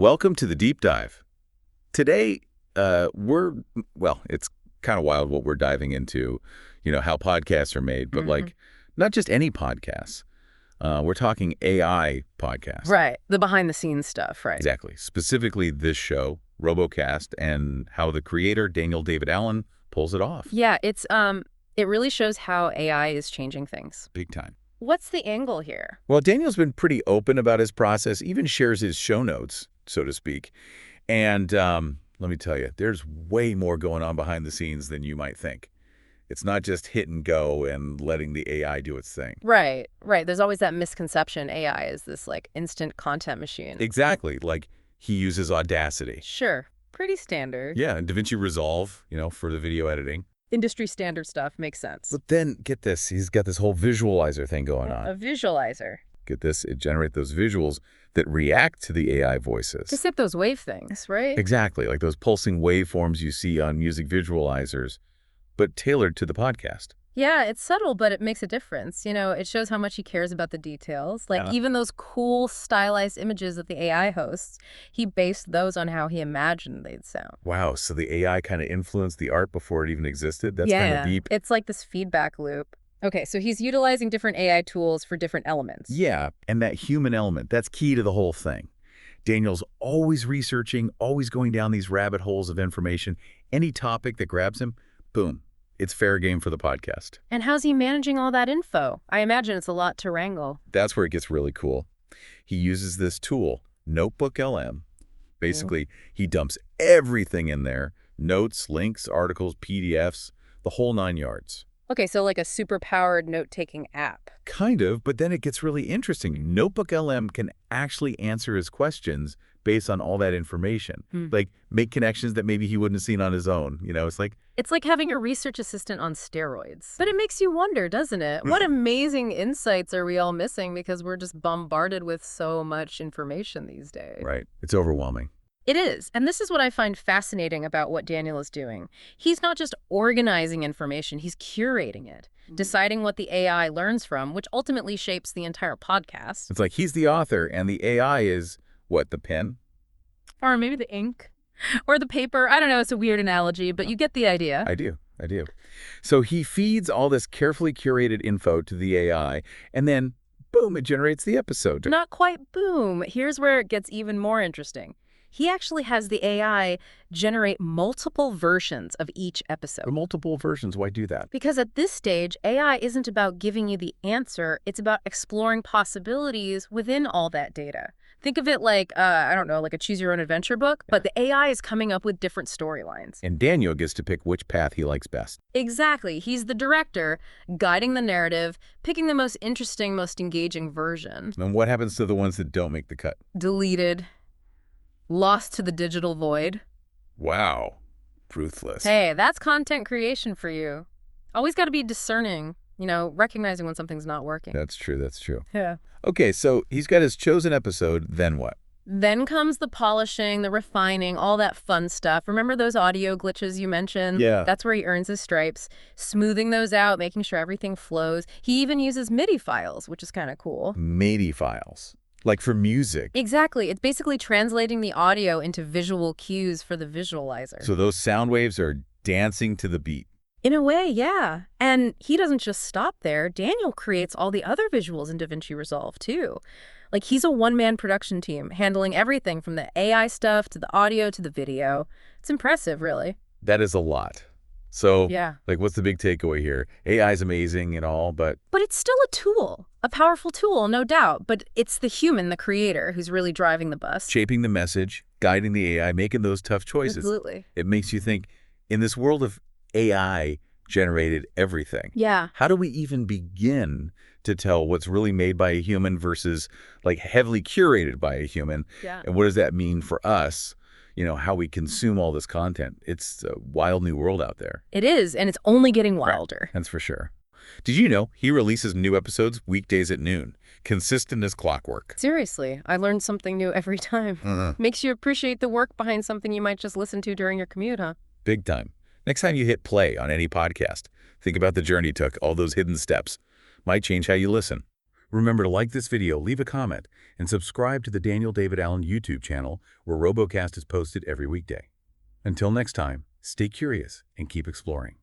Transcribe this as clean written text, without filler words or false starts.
Welcome to the deep dive. Today, it's kind of wild what we're diving into, how podcasts are made, but not just any podcasts. We're talking AI podcasts. Right. The behind the scenes stuff, right? Exactly. Specifically this show, RoboCast, and how the creator, Daniel David Allen, pulls it off. Yeah, it really shows how AI is changing things. Big time. What's the angle here? Well, Daniel's been pretty open about his process, even shares his show notes, so to speak. And let me tell you, there's way more going on behind the scenes than you might think. It's not just hit and go and letting the AI do its thing. Right. There's always that misconception AI is this instant content machine. Exactly. Like he uses Audacity. Sure. Pretty standard. Yeah, and DaVinci Resolve, for the video editing. Industry standard stuff makes sense. But then, get this, he's got this whole visualizer thing going on. A visualizer. Get this, it generates those visuals that react to the AI voices. To sip those wave things, right? Exactly, like those pulsing waveforms you see on music visualizers, but tailored to the podcast. Yeah, it's subtle, but it makes a difference. It shows how much he cares about the details. Even those cool, stylized images that the AI hosts, he based those on how he imagined they'd sound. Wow, so the AI kind of influenced the art before it even existed? That's kind of deep. It's like this feedback loop. Okay, so he's utilizing different AI tools for different elements. Yeah, and that human element, that's key to the whole thing. Daniel's always researching, always going down these rabbit holes of information. Any topic that grabs him, boom. It's fair game for the podcast. And how's he managing all that info? I imagine it's a lot to wrangle. That's where it gets really cool. He uses this tool, NotebookLM. Basically, he dumps everything in there, notes, links, articles, PDFs, the whole 9 yards. Okay, so like a super-powered note-taking app. Kind of, but then it gets really interesting. NotebookLM can actually answer his questions based on all that information. Like, make connections that maybe he wouldn't have seen on his own. It's like having a research assistant on steroids. But it makes you wonder, doesn't it? What amazing insights are we all missing because we're just bombarded with so much information these days? Right. It's overwhelming. It is. And this is what I find fascinating about what Daniel is doing. He's not just organizing information, he's curating it, deciding what the AI learns from, which ultimately shapes the entire podcast. It's like he's the author and the AI is, what, the pen? Or maybe the ink. Or the paper. I don't know. It's a weird analogy, but you get the idea. I do. So he feeds all this carefully curated info to the AI, and then, boom, it generates the episode. Not quite boom. Here's where it gets even more interesting. He actually has the AI generate multiple versions of each episode. Multiple versions, why do that? Because at this stage, AI isn't about giving you the answer. It's about exploring possibilities within all that data. Think of it like, like a choose-your-own-adventure book, but the AI is coming up with different storylines. And Daniel gets to pick which path he likes best. Exactly. He's the director, guiding the narrative, picking the most interesting, most engaging version. And what happens to the ones that don't make the cut? Deleted. Lost to the digital void. Wow. Ruthless. Hey, that's content creation for you. Always got to be discerning, recognizing when something's not working. That's true. Yeah. Okay, so he's got his chosen episode, then what? Then comes the polishing, the refining, all that fun stuff. Remember those audio glitches you mentioned? Yeah. That's where he earns his stripes, smoothing those out, making sure everything flows. He even uses MIDI files, which is kind of cool. MIDI files. Like for music. Exactly. It's basically translating the audio into visual cues for the visualizer. So those sound waves are dancing to the beat. In a way, yeah. And he doesn't just stop there. Daniel creates all the other visuals in DaVinci Resolve, too. He's a one-man production team, handling everything from the AI stuff to the audio to the video. It's impressive, really. That is a lot. So, yeah. What's the big takeaway here? AI is amazing and all, but it's still a tool. A powerful tool, no doubt. But it's the human, the creator, who's really driving the bus. Shaping the message, guiding the AI, making those tough choices. Absolutely. It makes you think, in this world of AI-generated everything, how do we even begin to tell what's really made by a human versus, heavily curated by a human? Yeah. And what does that mean for us? How we consume all this content. It's a wild new world out there. It is, and it's only getting wilder. That's for sure. Did you know he releases new episodes weekdays at noon? Consistent as clockwork. Seriously, I learn something new every time. Makes you appreciate the work behind something you might just listen to during your commute, huh? Big time. Next time you hit play on any podcast, think about the journey it took, all those hidden steps. Might change how you listen. Remember to like this video, leave a comment, and subscribe to the Daniel David Allen YouTube channel where RoboCast is posted every weekday. Until next time, stay curious and keep exploring.